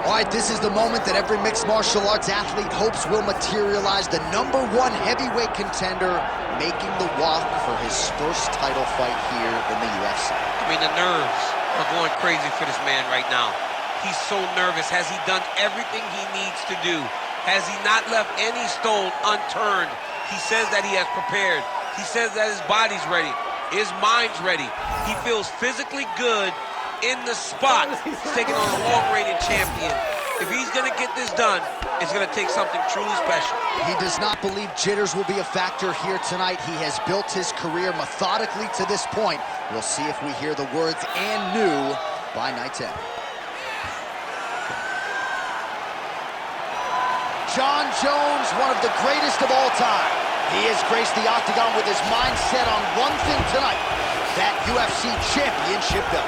All right, this is the moment that every mixed martial arts athlete hopes will materialize. The #1 heavyweight contender making the walk for his first title fight here in the UFC. I mean, the nerves are going crazy for this man right now. He's so nervous. Has he done everything he needs to do? Has he not left any stone unturned? He says that he has prepared. He says that his body's ready. His mind's ready. He feels physically good in the spot. He's taking on a long-reigning champion. If he's going to get this done, it's going to take something truly special. He does not believe jitters will be a factor here tonight. He has built his career methodically to this point. We'll see if we hear the words "and new" by night's end. Jon Jones, one of the greatest of all time. He has graced the Octagon with his mind set on one thing tonight, that UFC championship belt.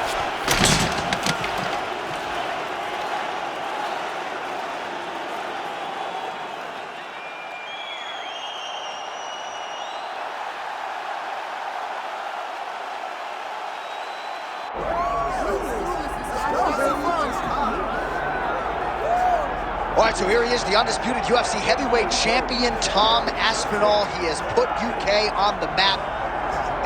All right, so here he is, the undisputed UFC heavyweight champion, Tom Aspinall. He has put UK on the map,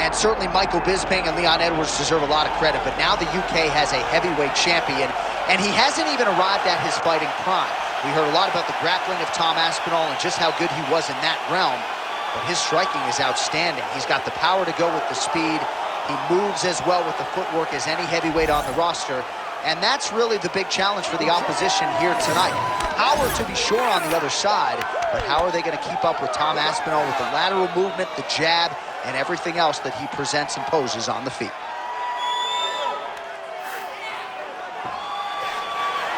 and certainly Michael Bisping and Leon Edwards deserve a lot of credit, but now the UK has a heavyweight champion, and he hasn't even arrived at his fighting prime. We heard a lot about the grappling of Tom Aspinall and just how good he was in that realm, but his striking is outstanding. He's got the power to go with the speed. He moves as well with the footwork as any heavyweight on the roster. And that's really the big challenge for the opposition here tonight. Power, to be sure, on the other side, but how are they going to keep up with Tom Aspinall with the lateral movement, the jab, and everything else that he presents and poses on the feet?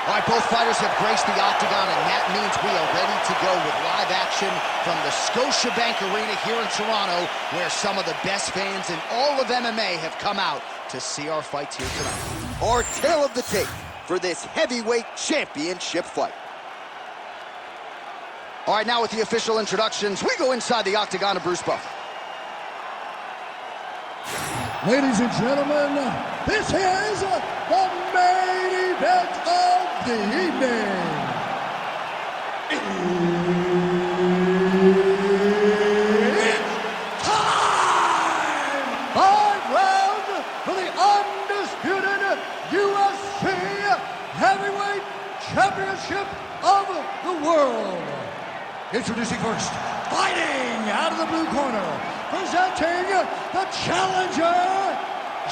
All right, both fighters have graced the Octagon, and that means we are ready to go with live action from the 𝐒𝐩𝐵𝐭 Arena here in Toronto, where some of the best fans in all of MMA have come out to see our fights here tonight. Our tale of the tape for this heavyweight championship fight. All right, now with the official introductions, we go inside the Octagon of Bruce Buffer. Ladies and gentlemen, this is the main event of the evening. It's time! 5 rounds for the undisputed UFC Heavyweight Championship of the world. Introducing first, fighting out of the blue corner, presenting the challenger,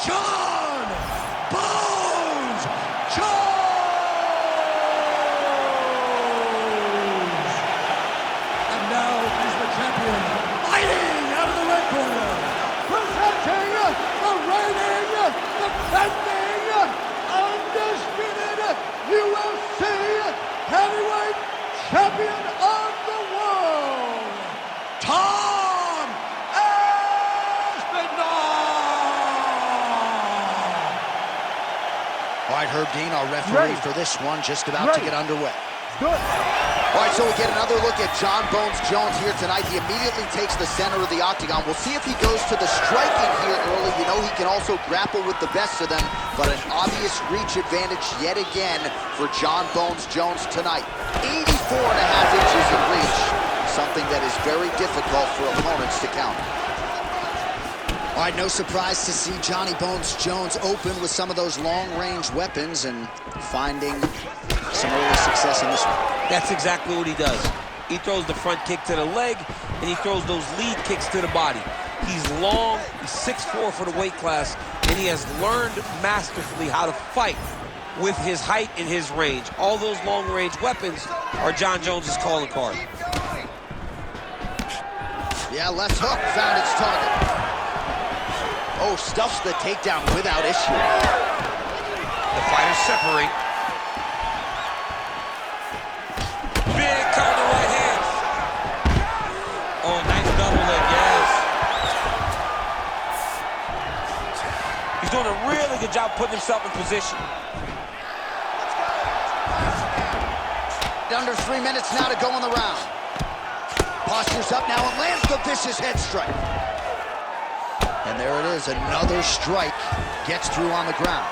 Jon Bones Jones. And now he's the champion, fighting out of the red corner, presenting the reigning, defending, undisputed UFC Heavyweight Champion of the world, Tom Aspinall. All right, Herb Dean, our referee for this one, just about to get underway. Good. All right, so we get another look at Jon Bones Jones here tonight. He immediately takes the center of the Octagon. We'll see if he goes to the striking here early. You know he can also grapple with the best of them, but an obvious reach advantage yet again for Jon Bones Jones tonight. 84.5 inches in reach, something that is very difficult for opponents to counter. All right, no surprise to see Johnny Bones Jones open with some of those long-range weapons and finding some early success in this one. That's exactly what he does. He throws the front kick to the leg, and he throws those lead kicks to the body. He's long, he's 6'4" for the weight class, and he has learned masterfully how to fight with his height and his range. All those long-range weapons are Jon Jones's calling card. Yeah, left hook found its target. Oh, stuffs the takedown without issue. The fighters separate. Big counter right hands. Oh, nice double leg, yes. He's doing a really good job putting himself in position. Under 3 minutes now to go in the round. Postures up now and lands the vicious head strike. And there it is, another strike gets through on the ground.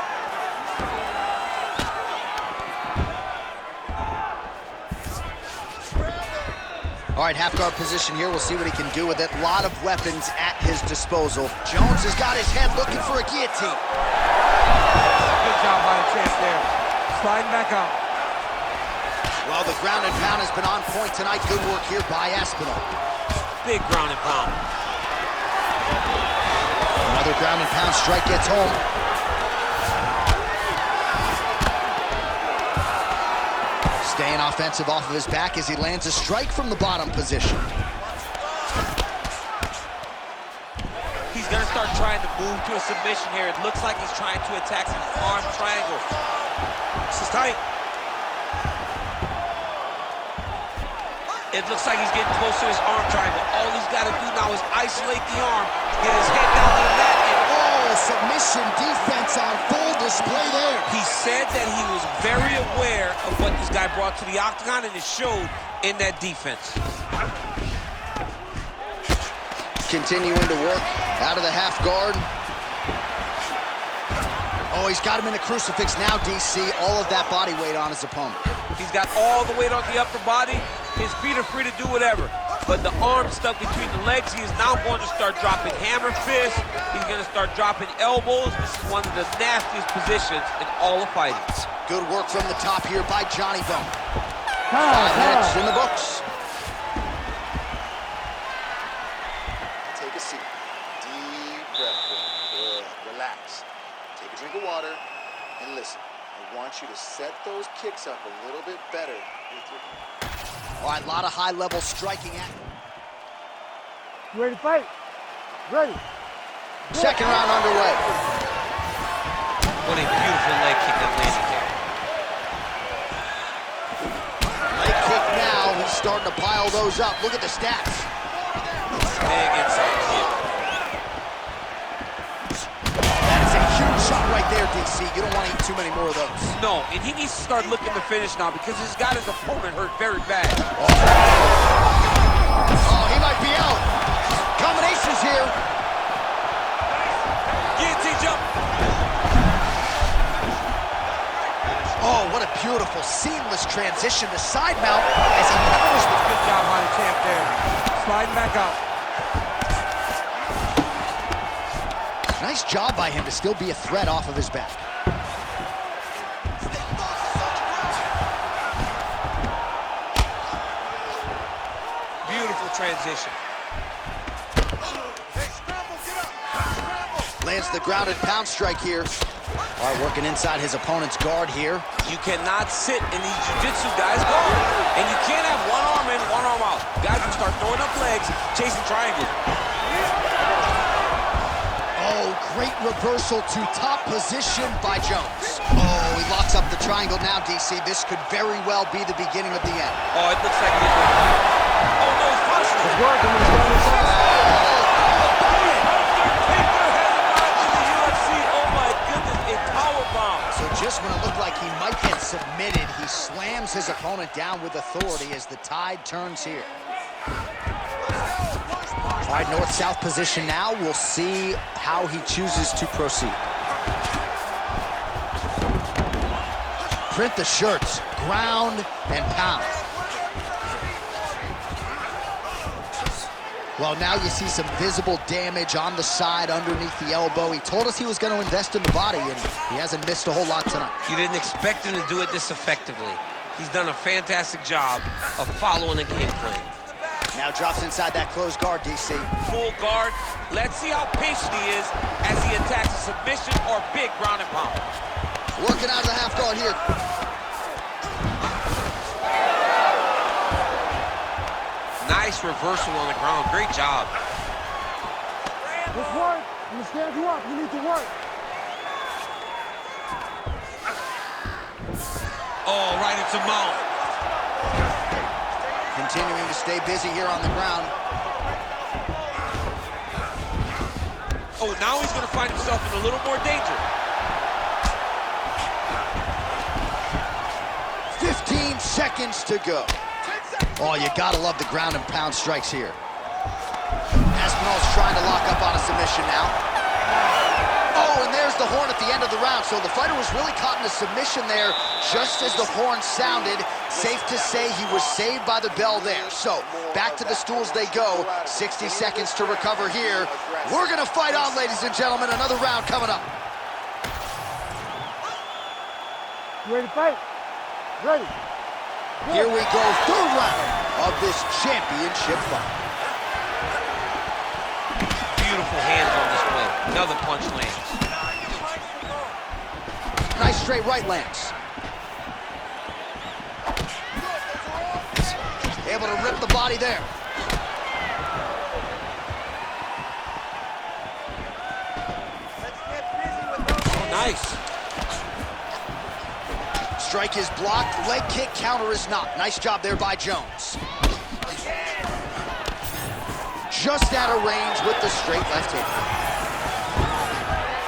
All right, half guard position here. We'll see what he can do with it. A lot of weapons at his disposal. Jones has got his head looking for a guillotine. Good job by the champ there. Sliding back out. Well, the ground and pound has been on point tonight. Good work here by Aspinall. Big ground and pound. Another ground and pound strike gets home. Staying offensive off of his back as he lands a strike from the bottom position. He's gonna start trying to move to a submission here. It looks like he's trying to attack an arm triangle. This is tight. It looks like he's getting close to his arm triangle. All he's got to do now is isolate the arm, get his head down to the mat, and Submission defense on full display there. he said that he was very aware of what this guy brought to the Octagon, and it showed in that defense. Continuing to work out of the half guard. Oh, he's got him in a crucifix now, DC. All of that body weight on his opponent. He's got all the weight on the upper body. His feet are free to do whatever. But the arm stuck between the legs, he is now going to start dropping hammer fists. He's going to start dropping elbows. This is one of the nastiest positions in all of fighting. Good work from the top here by Johnny Bone. 5 Time. minutes in the books. Take a seat. Deep breath in. Good. Relax. Take a drink of water and listen. I want you to set those kicks up a little bit better with your... All right, a lot of high-level striking action. You ready to fight? Ready. Second round underway. What a beautiful leg kick that landed there. Leg kick now. He's starting to pile those up. Look at the stats. Big inside kick. That is a huge shot right there, DC. You don't want to eat too many more of those. No, and he needs to start looking to finish now because he's got his opponent hurt very bad. Oh, he might be out. Combinations here. Guillotine jump. Oh, what a beautiful, seamless transition to side mount as he powers the... Good job by the champ there. Sliding back out. Nice job by him to still be a threat off of his back. Beautiful transition. Lands the grounded pound strike here. All right, working inside his opponent's guard here. You cannot sit in these jiu-jitsu guys' guard. And you can't have one arm in, one arm out. Guys will start throwing up legs, chasing triangles. Oh, great reversal to top position by Jones. Oh, he locks up the triangle now, DC. This could very well be the beginning of the end. Oh, it looks like it is. Oh, no, it's possible. It's working. He's going inside. So just when it looked like he might get submitted, he slams his opponent down with authority as the tide turns here. All right, north-south position now. We'll see how he chooses to proceed. Print the shirts, ground and pound. Well, now you see some visible damage on the side underneath the elbow. He told us he was going to invest in the body, and he hasn't missed a whole lot tonight. You didn't expect him to do it this effectively. He's done a fantastic job of following the game plan. Now drops inside that closed guard, DC. Full guard. Let's see how patient he is as he attacks a submission or big ground and pound. Working out of the half guard here. Nice reversal on the ground. Great job. Let's work. I'm going to stand you up. You need to work. Oh, right into mount. Continuing to stay busy here on the ground. Oh, now he's going to find himself in a little more danger. 15 seconds to go. Oh, you gotta love the ground and pound strikes here. Aspinall's trying to lock up on a submission now. Oh, and there's the the horn at the end of the round, so the fighter was really caught in a submission there just as the horn sounded. Safe to say he was saved by the bell there. So, back to the stools they go. 60 seconds to recover here. We're gonna fight on, ladies and gentlemen. Another round coming up. You ready to fight? Ready. Here we go, third round of this championship fight. Beautiful hands on display. Another punch lands. Nice straight right lands. Able to rip the body there. Oh, nice. Strike is blocked, leg kick, counter is not. Nice job there by Jones. Just out of range with the straight left hand.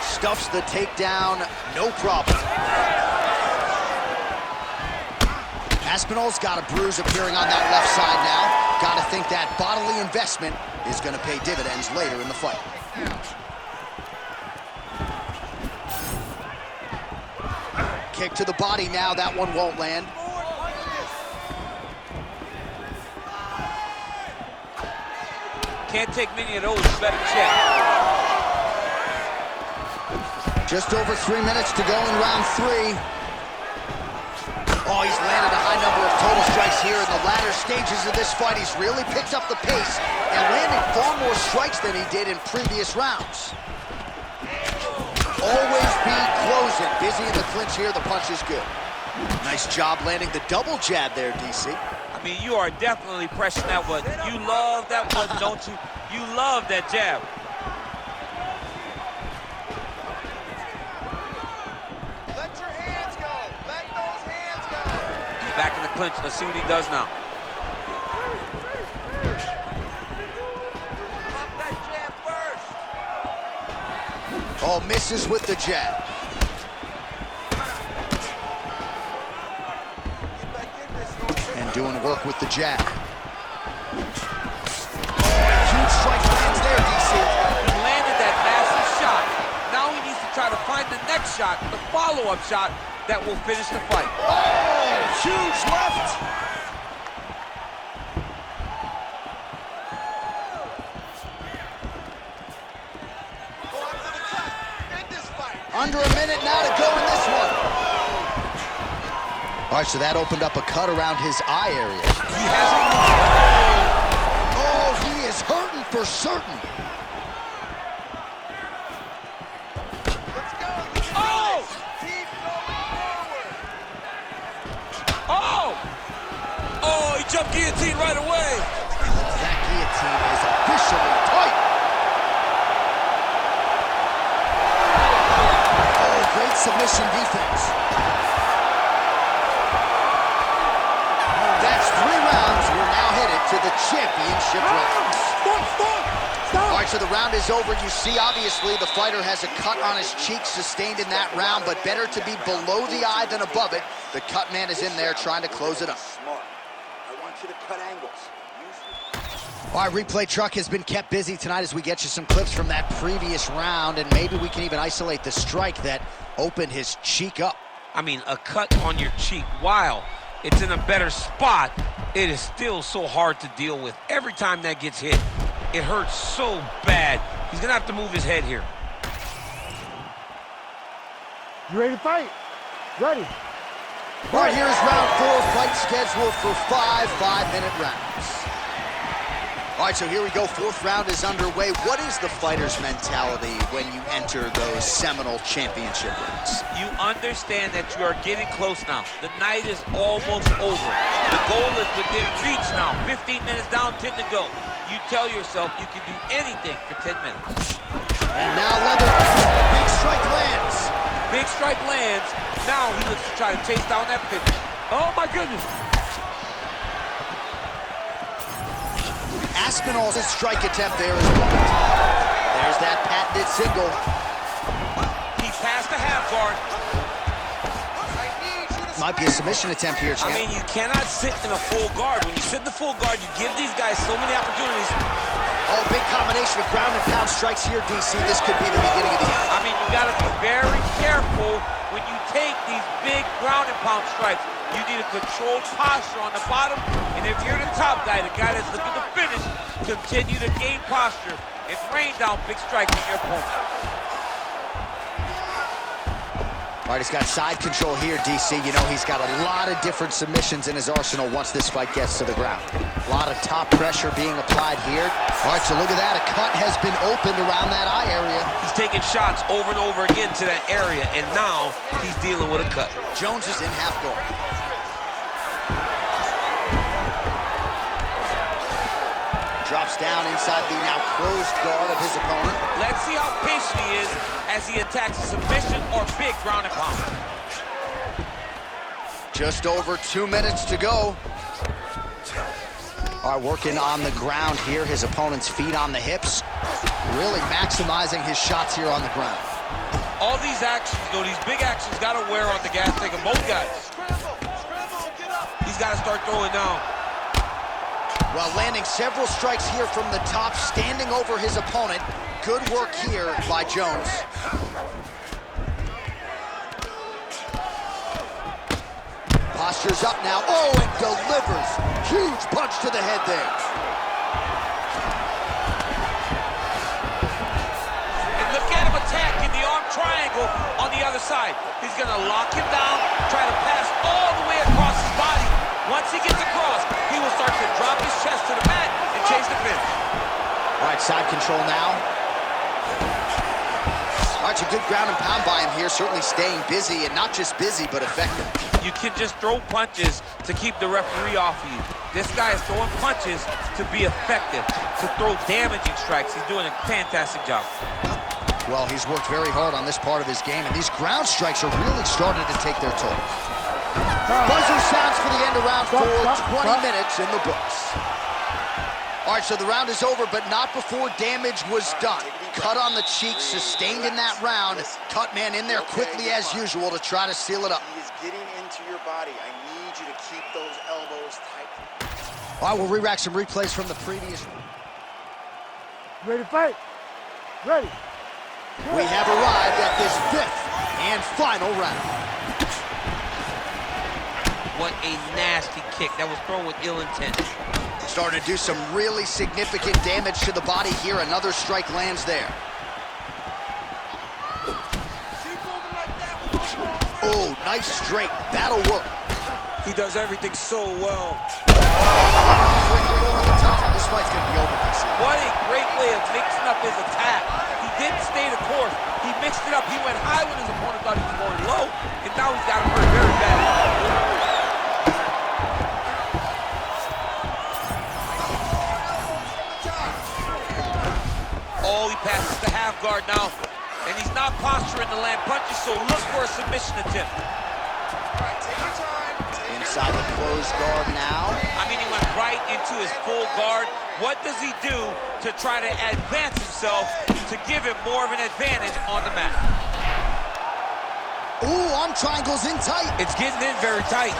Stuffs the takedown, no problem. Aspinall's got a bruise appearing on that left side now. Got to think that bodily investment is going to pay dividends later in the fight. Kick to the body now, that one won't land. Can't take many of those, you better check. Just over 3 minutes to go in round 3. Oh, he's landed a high number of total strikes here in the latter stages of this fight. He's really picked up the pace and landed far more strikes than he did in previous rounds. Always be closing. Busy in the clinch here, the punch is good. Nice job landing the double jab there, DC. I mean, you are definitely pressing that one. You love that one, don't you? You love that jab. Let your hands go. Let those hands go. He's back in the clinch. Let's see what he does now. Pop that jab first. Oh, misses with the jab. And doing work with the jab. Huge strike lands there, DC. He landed that massive shot. Now he needs to try to find the next shot, the follow-up shot that will finish the fight. Oh, huge left. Under a minute now to go in this one. All right, so that opened up a cut around his eye area. He hasn't. Oh, he is hurting for certain. Let's go. Oh! Keep going forward. Oh! Oh, he jumped guillotine right away. That guillotine is officially tight. Oh, great submission defense. That's 3 rounds. We're now headed to the championship rounds. Stop! All right, so the round is over. You see, obviously, the fighter has a cut on his cheek sustained in that round, but better to be below the eye than above it. The cut man is in there trying to close it up. Smart. I want you to cut angles. All right, replay truck has been kept busy tonight as we get you some clips from that previous round, and maybe we can even isolate the strike that opened his cheek up. I mean, a cut on your cheek, while it's in a better spot, it is still so hard to deal with. Every time that gets hit, it hurts so bad. He's gonna have to move his head here. You ready to fight? Ready. All right, here's round 4, fight scheduled for 5 5-minute rounds. All right, so here we go. 4th round is underway. What is the fighter's mentality when you enter those seminal championship rounds? You understand that you are getting close now. The night is almost over. The goal is within reach now. 15 minutes down, 10 to go. You tell yourself you can do anything for 10 minutes. And now Leather, big strike lands. Big strike lands. Now he looks to try to chase down that finish. Oh my goodness. Aspinall's strike attempt there is blocked. There's that patented single. He passed the half guard. I need you to might be a submission attempt here, champ. I mean, you cannot sit in a full guard. When you sit in the full guard, you give these guys so many opportunities. Oh, big combination of ground and pound strikes here, DC. This could be the beginning of the end. I mean, you got to be very careful when you take these big ground and pound strikes. You need a controlled posture on the bottom, and if you're the top guy, the guy that's looking to finish, continue to gain posture and rain down big strikes on your opponent. All right, he's got side control here, DC. You know, he's got a lot of different submissions in his arsenal once this fight gets to the ground. A lot of top pressure being applied here. All right, so look at that. A cut has been opened around that eye area. He's taking shots over and over again to that area, and now he's dealing with a cut. Jones is in half guard. Drops down inside the now closed guard of his opponent. Let's see how patient he is as he attacks a submission or big ground and pound. Just over 2 minutes to go. All right, working on the ground here. His opponent's feet on the hips. Really maximizing his shots here on the ground. All these actions, though, these big actions got to wear on the gas tank of both guys. He's got to start throwing down. Well, landing several strikes here from the top, standing over his opponent. Good work here by Jones. Posture's up now. Oh, and delivers. Huge punch to the head there. And look at him attacking the arm triangle on the other side. He's going to lock him down, try to pass all the way across his body. Once he gets across, he will start to drop his chest to the mat and chase the finish. All right, side control now. All right, a good ground and pound by him here, certainly staying busy, and not just busy, but effective. You can just throw punches to keep the referee off of you. This guy is throwing punches to be effective, to throw damaging strikes. He's doing a fantastic job. Well, he's worked very hard on this part of his game, and these ground strikes are really starting to take their toll. Buzzer sounds for the end of round 4, 20 minutes in the books. All right, so the round is over, but not before damage was done. Cut on the cheek, sustained in that round. Cut man in there quickly as usual to try to seal it up. He is getting into your body. I need you to keep those elbows tight. All right, we'll re-rack some replays from the previous. Ready to fight? Ready. We have arrived at this 5th and final round. What a nasty kick. That was thrown with ill intent. Starting to do some really significant damage to the body here. Another strike lands there. Oh, nice straight. That'll work. He does everything so well. This fight's going to be over, DC. What a great way of mixing up his attack. He didn't stay the course. He mixed it up. He went high when his opponent thought he was going low, and now he's got him hurt very bad. Oh, he passes the half guard now, and he's not posturing to land punches, so look for a submission attempt. Inside the closed guard now. I mean, he went right into his full guard. What does he do to try to advance himself to give him more of an advantage on the mat? Ooh, arm triangle's in tight. It's getting in very tight.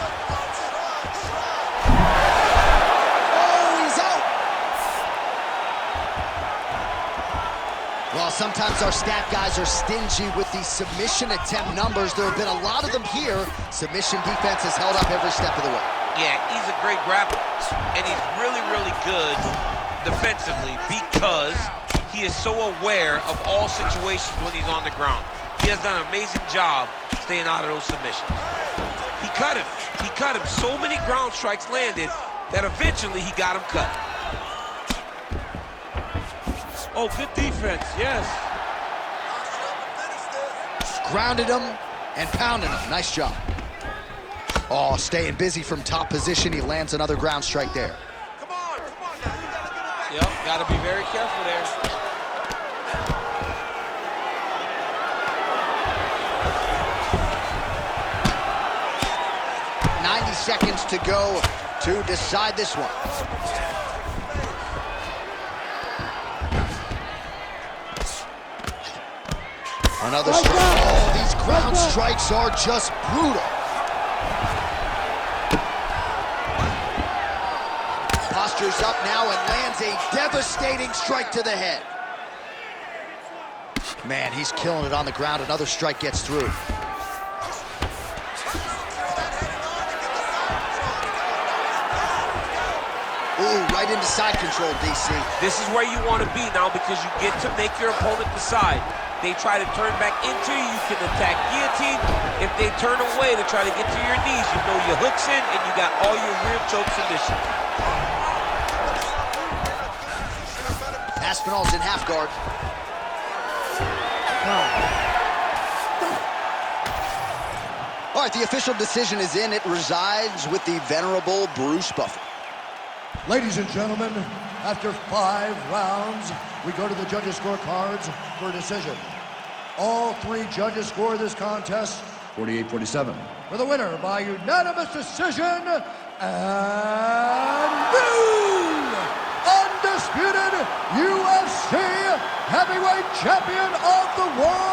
Well, sometimes our stat guys are stingy with the submission attempt numbers. There have been a lot of them here. Submission defense has held up every step of the way. Yeah, he's a great grappler, and he's really, really good defensively because he is so aware of all situations when he's on the ground. He has done an amazing job staying out of those submissions. He cut him. He cut him. So many ground strikes landed that eventually he got him cut. Oh, good defense, yes. Grounded him and pounded him. Nice job. Oh, staying busy from top position. He lands another ground strike there. Come on now. Yep, got to be very careful there. Seconds to go to decide this one. Another strike. Oh, these ground strikes are just brutal. Gestures up now and lands a devastating strike to the head. Man, he's killing it on the ground. Another strike gets through. Ooh, right into side control, DC. This is where you want to be now because you get to make your opponent decide. They try to turn back into you, you can attack guillotine. If they turn away to try to get to your knees, you know your hook's in and you got all your rear choke submission. Aspinall's in half guard. All right, the official decision is in. It resides with the venerable Bruce Buffer. Ladies and gentlemen, after 5 rounds, we go to the judges' scorecards for a decision. All 3 judges score this contest 48-47. For the winner by unanimous decision, and new undisputed UFC heavyweight champion of the world,